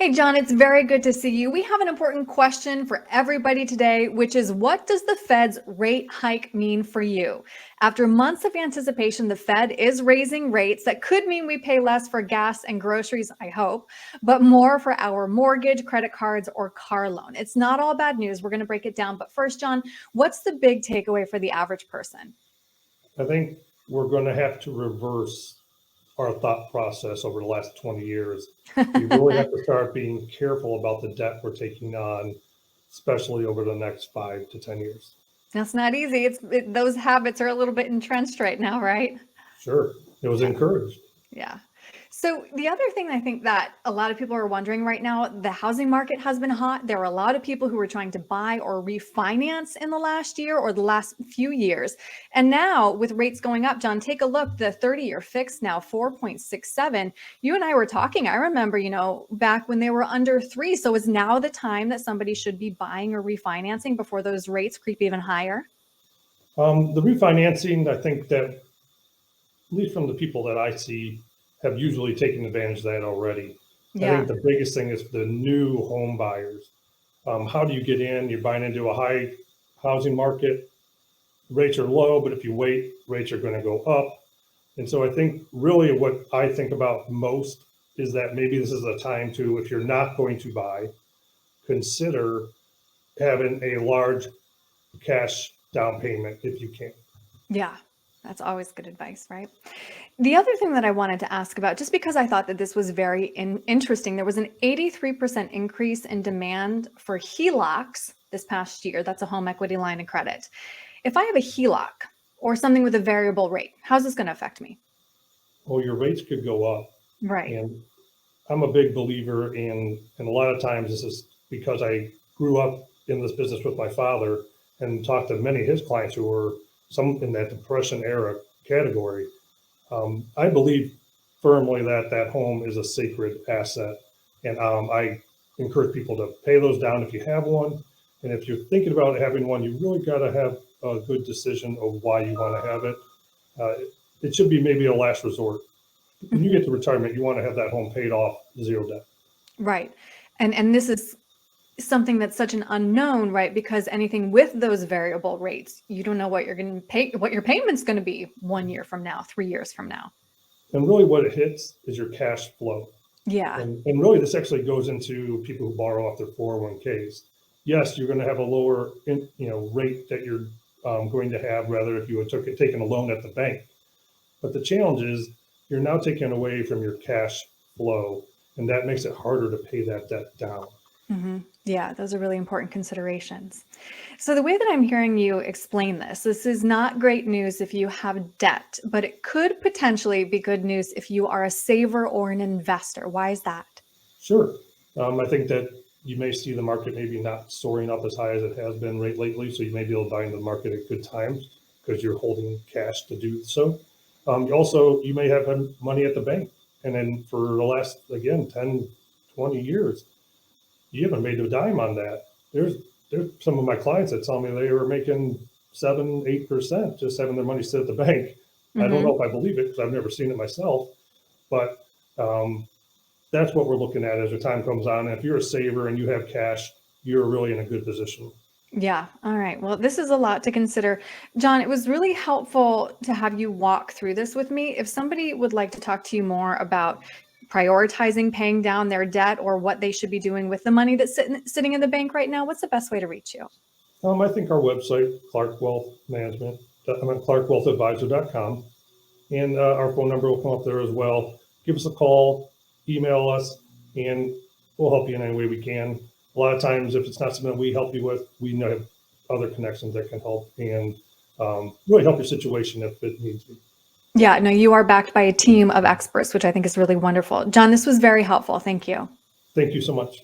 Hey, John, it's very good to see you. We have an important question for everybody today, which is what does the Fed's rate hike mean for you? After months of anticipation, the Fed is raising rates. That could mean we pay less for gas and groceries, I hope, but more for our mortgage, credit cards, or car loan. It's not all bad news. We're going to break it down. But first, John, what's the big takeaway for the average person? I think we're going to have to reverse our thought process over the last 20 years. We really have to start being careful about the debt we're taking on, especially over the next 5 to 10 years. That's not easy. Those habits are a little bit entrenched right now, right? Sure, it was encouraged. Yeah. So the other thing I think that a lot of people are wondering right now, the housing market has been hot. There are a lot of people who were trying to buy or refinance in the last year or the last few years. And now with rates going up, John, take a look, the 30-year fix now 4.67. You and I were talking, I remember, back when they were under 3. So is now the time that somebody should be buying or refinancing before those rates creep even higher? The refinancing, I think that, at least from the people that I see, have usually taken advantage of that already. I Yeah. think the biggest thing is the new home buyers. How do you get in? You're buying into a high housing market. Rates are low, but if you wait, rates are going to go up. And so I think really what I think about most is that maybe this is a time to, if you're not going to buy, consider having a large cash down payment if you can. Yeah, that's always good advice, right? The other thing that I wanted to ask about, just because I thought that this was very interesting, there was an 83% increase in demand for HELOCs this past year. That's a home equity line of credit. If I have a HELOC or something with a variable rate, how's this going to affect me? Well, your rates could go up. Right. And I'm a big believer in, and a lot of times this is because I grew up in this business with my father and talked to many of his clients who were some in that depression era category. I believe firmly that that home is a sacred asset. And I encourage people to pay those down if you have one. And if you're thinking about having one, you really got to have a good decision of why you want to have it. Uh, it should be maybe a last resort. When you get to retirement, you want to have that home paid off, zero debt. Right. And this is something that's such an unknown, right? Because anything with those variable rates, you don't know what you're going to pay, what your payment's going to be 1 year from now, 3 years from now. And really what it hits is your cash flow. Yeah. And really this actually goes into people who borrow off their 401ks. Yes, you're going to have a lower rate that you're going to have rather if you had taken a loan at the bank. But the challenge is you're now taking away from your cash flow, and that makes it harder to pay that debt down. Yeah, those are really important considerations. So the way that I'm hearing you explain this is not great news if you have debt, but it could potentially be good news if you are a saver or an investor. Why is that? Sure. I think that you may see the market maybe not soaring up as high as it has been lately, so you may be able to buy into the market at good times because you're holding cash to do so. You may have money at the bank, and then for the last, again, 10, 20 years, you haven't made a dime on that. There's some of my clients that tell me they were making 7, 8% just having their money sit at the bank. I don't know if I believe it because I've never seen it myself, but that's what we're looking at as the time comes on. And if you're a saver and you have cash, you're really in a good position. Yeah. All right. Well, this is a lot to consider. John, it was really helpful to have you walk through this with me. If somebody would like to talk to you more about prioritizing paying down their debt or what they should be doing with the money that's sitting in the bank right now, what's the best way to reach you? I think our website, Clark Wealth Management, I'm at clarkwealthadvisor.com, and our phone number will come up there as well. Give us a call, email us, and we'll help you in any way we can. A lot of times, if it's not something we help you with, we know have other connections that can help and really help your situation if it needs to be. Yeah, no, you are backed by a team of experts, which I think is really wonderful. John, this was very helpful. Thank you. Thank you so much.